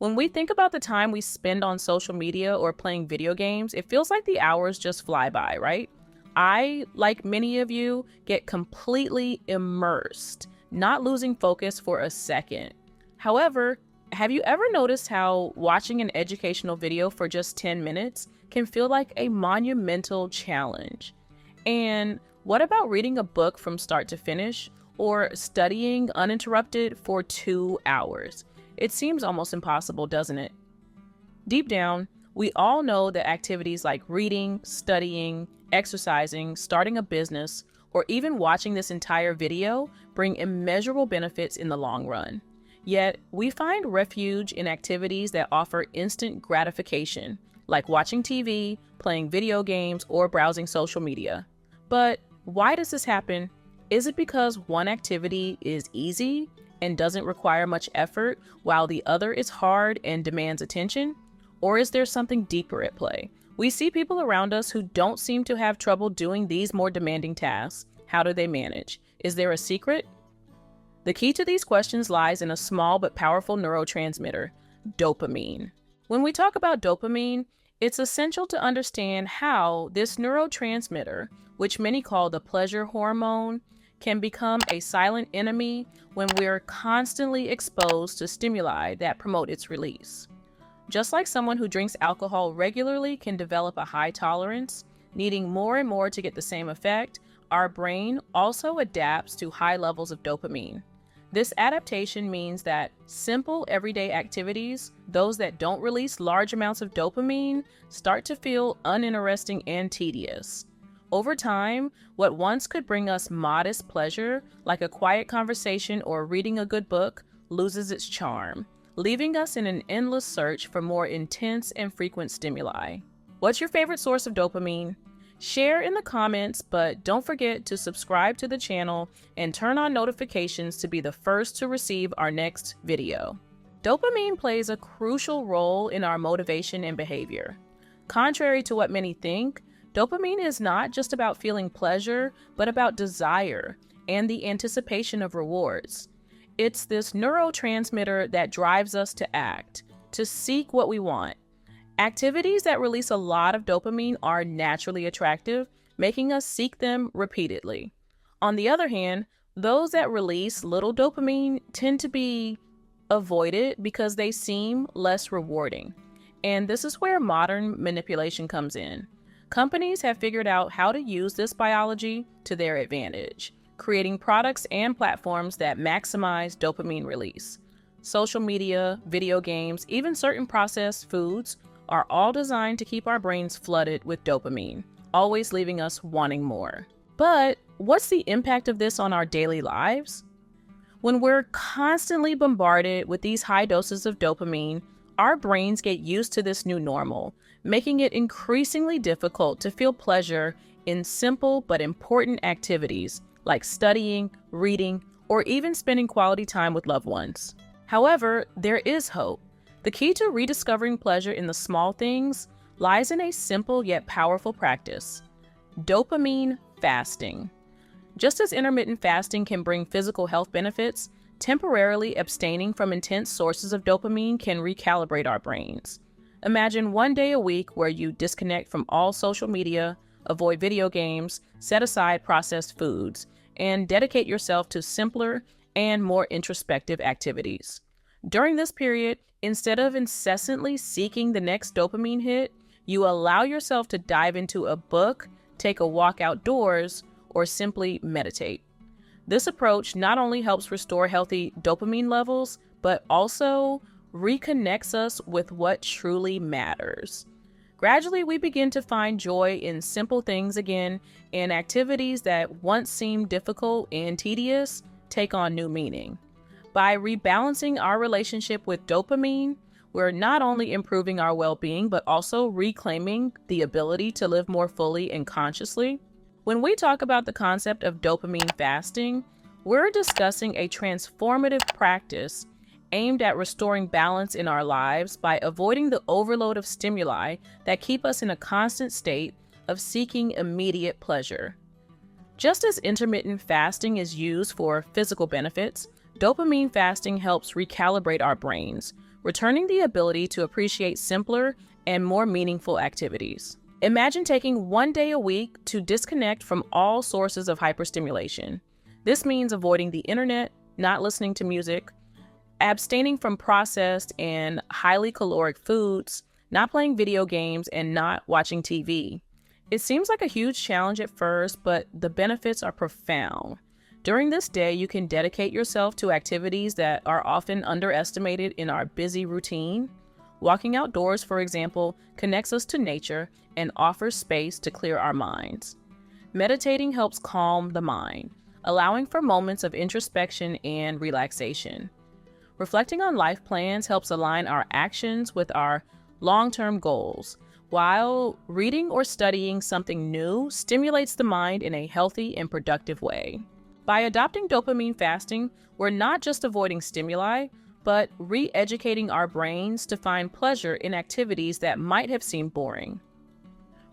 When we think about the time we spend on social media or playing video games, it feels like the hours just fly by, right? I, like many of you, get completely immersed, not losing focus for a second. However, have you ever noticed how watching an educational video for just 10 minutes can feel like a monumental challenge? And what about reading a book from start to finish or studying uninterrupted for 2 hours? It seems almost impossible, doesn't it? Deep down, we all know that activities like reading, studying, exercising, starting a business, or even watching this entire video bring immeasurable benefits in the long run. Yet, we find refuge in activities that offer instant gratification, like watching TV, playing video games, or browsing social media. But why does this happen? Is it because one activity is easy and doesn't require much effort, while the other is hard and demands attention? Or is there something deeper at play? We see people around us who don't seem to have trouble doing these more demanding tasks. How do they manage? Is there a secret? The key to these questions lies in a small but powerful neurotransmitter, dopamine. When we talk about dopamine, it's essential to understand how this neurotransmitter, which many call the pleasure hormone, can become a silent enemy when we're constantly exposed to stimuli that promote its release. Just like someone who drinks alcohol regularly can develop a high tolerance, needing more and more to get the same effect, our brain also adapts to high levels of dopamine. This adaptation means that simple everyday activities, those that don't release large amounts of dopamine, start to feel uninteresting and tedious. Over time, what once could bring us modest pleasure, like a quiet conversation or reading a good book, loses its charm, leaving us in an endless search for more intense and frequent stimuli. What's your favorite source of dopamine? Share in the comments, but don't forget to subscribe to the channel and turn on notifications to be the first to receive our next video. Dopamine plays a crucial role in our motivation and behavior. Contrary to what many think, dopamine is not just about feeling pleasure, but about desire and the anticipation of rewards. It's this neurotransmitter that drives us to act, to seek what we want. Activities that release a lot of dopamine are naturally attractive, making us seek them repeatedly. On the other hand, those that release little dopamine tend to be avoided because they seem less rewarding. And this is where modern manipulation comes in. Companies have figured out how to use this biology to their advantage, creating products and platforms that maximize dopamine release. Social media, video games, even certain processed foods are all designed to keep our brains flooded with dopamine, always leaving us wanting more. But what's the impact of this on our daily lives? When we're constantly bombarded with these high doses of dopamine, our brains get used to this new normal, making it increasingly difficult to feel pleasure in simple but important activities like studying, reading, or even spending quality time with loved ones. However, there is hope. The key to rediscovering pleasure in the small things lies in a simple yet powerful practice: dopamine fasting. Just as intermittent fasting can bring physical health benefits, temporarily abstaining from intense sources of dopamine can recalibrate our brains. Imagine one day a week where you disconnect from all social media, avoid video games, set aside processed foods, and dedicate yourself to simpler and more introspective activities. During this period, instead of incessantly seeking the next dopamine hit, you allow yourself to dive into a book, take a walk outdoors, or simply meditate. This approach not only helps restore healthy dopamine levels, but also reconnects us with what truly matters. Gradually, we begin to find joy in simple things again, and activities that once seemed difficult and tedious take on new meaning. By rebalancing our relationship with dopamine, we're not only improving our well-being, but also reclaiming the ability to live more fully and consciously. When we talk about the concept of dopamine fasting, we're discussing a transformative practice aimed at restoring balance in our lives by avoiding the overload of stimuli that keep us in a constant state of seeking immediate pleasure. Just as intermittent fasting is used for physical benefits, dopamine fasting helps recalibrate our brains, returning the ability to appreciate simpler and more meaningful activities. Imagine taking 1 day a week to disconnect from all sources of hyperstimulation. This means avoiding the internet, not listening to music, abstaining from processed and highly caloric foods, not playing video games, and not watching TV. It seems like a huge challenge at first, but the benefits are profound. During this day, you can dedicate yourself to activities that are often underestimated in our busy routine. Walking outdoors, for example, connects us to nature and offers space to clear our minds. Meditating helps calm the mind, allowing for moments of introspection and relaxation. Reflecting on life plans helps align our actions with our long-term goals, while reading or studying something new stimulates the mind in a healthy and productive way. By adopting dopamine fasting, we're not just avoiding stimuli, but re-educating our brains to find pleasure in activities that might have seemed boring.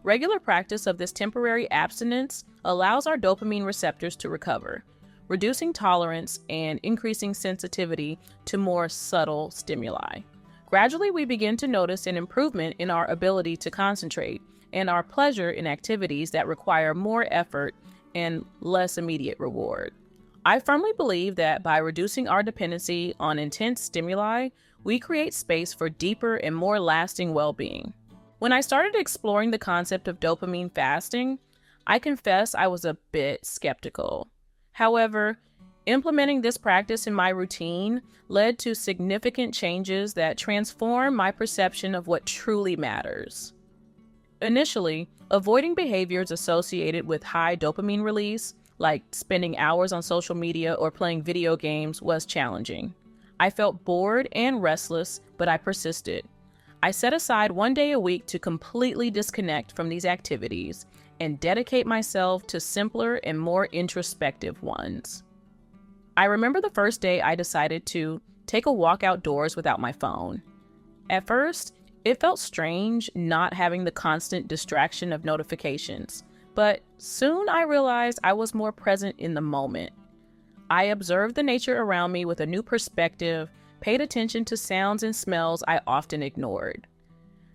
Regular practice of this temporary abstinence allows our dopamine receptors to recover, reducing tolerance and increasing sensitivity to more subtle stimuli. Gradually, we begin to notice an improvement in our ability to concentrate and our pleasure in activities that require more effort and less immediate reward. I firmly believe that by reducing our dependency on intense stimuli, we create space for deeper and more lasting well-being. When I started exploring the concept of dopamine fasting, I confess I was a bit skeptical. However, implementing this practice in my routine led to significant changes that transformed my perception of what truly matters. Initially, avoiding behaviors associated with high dopamine release, like spending hours on social media or playing video games, was challenging. I felt bored and restless, but I persisted. I set aside 1 day a week to completely disconnect from these activities and dedicate myself to simpler and more introspective ones. I remember the first day I decided to take a walk outdoors without my phone. At first, it felt strange not having the constant distraction of notifications, but soon I realized I was more present in the moment. I observed the nature around me with a new perspective, paid attention to sounds and smells I often ignored.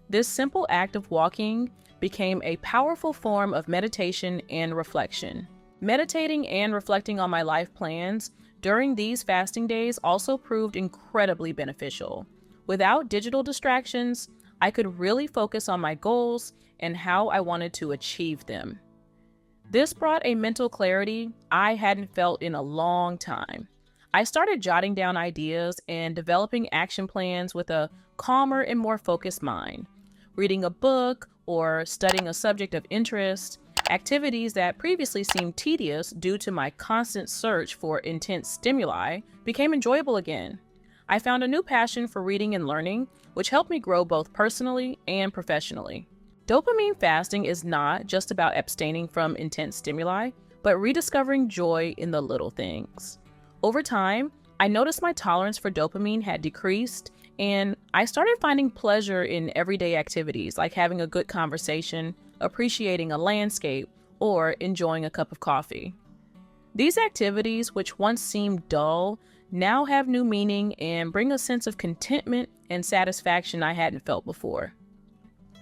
This simple act of walking became a powerful form of meditation and reflection. Meditating and reflecting on my life plans during these fasting days also proved incredibly beneficial. Without digital distractions, I could really focus on my goals and how I wanted to achieve them. This brought a mental clarity I hadn't felt in a long time. I started jotting down ideas and developing action plans with a calmer and more focused mind. Reading a book or studying a subject of interest, activities that previously seemed tedious due to my constant search for intense stimuli, became enjoyable again. I found a new passion for reading and learning, which helped me grow both personally and professionally. Dopamine fasting is not just about abstaining from intense stimuli, but rediscovering joy in the little things. Over time, I noticed my tolerance for dopamine had decreased, and I started finding pleasure in everyday activities like having a good conversation, appreciating a landscape, or enjoying a cup of coffee. These activities, which once seemed dull, now have new meaning and bring a sense of contentment and satisfaction I hadn't felt before.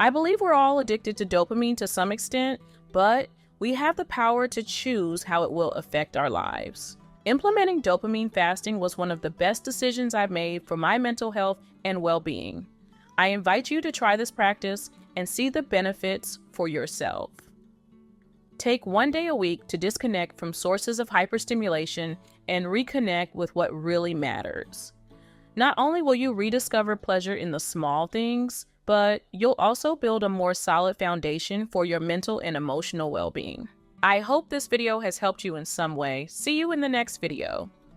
I believe we're all addicted to dopamine to some extent, but we have the power to choose how it will affect our lives. Implementing dopamine fasting was one of the best decisions I've made for my mental health and well-being. I invite you to try this practice and see the benefits for yourself. Take 1 day a week to disconnect from sources of hyperstimulation and reconnect with what really matters. Not only will you rediscover pleasure in the small things, but you'll also build a more solid foundation for your mental and emotional well-being. I hope this video has helped you in some way. See you in the next video.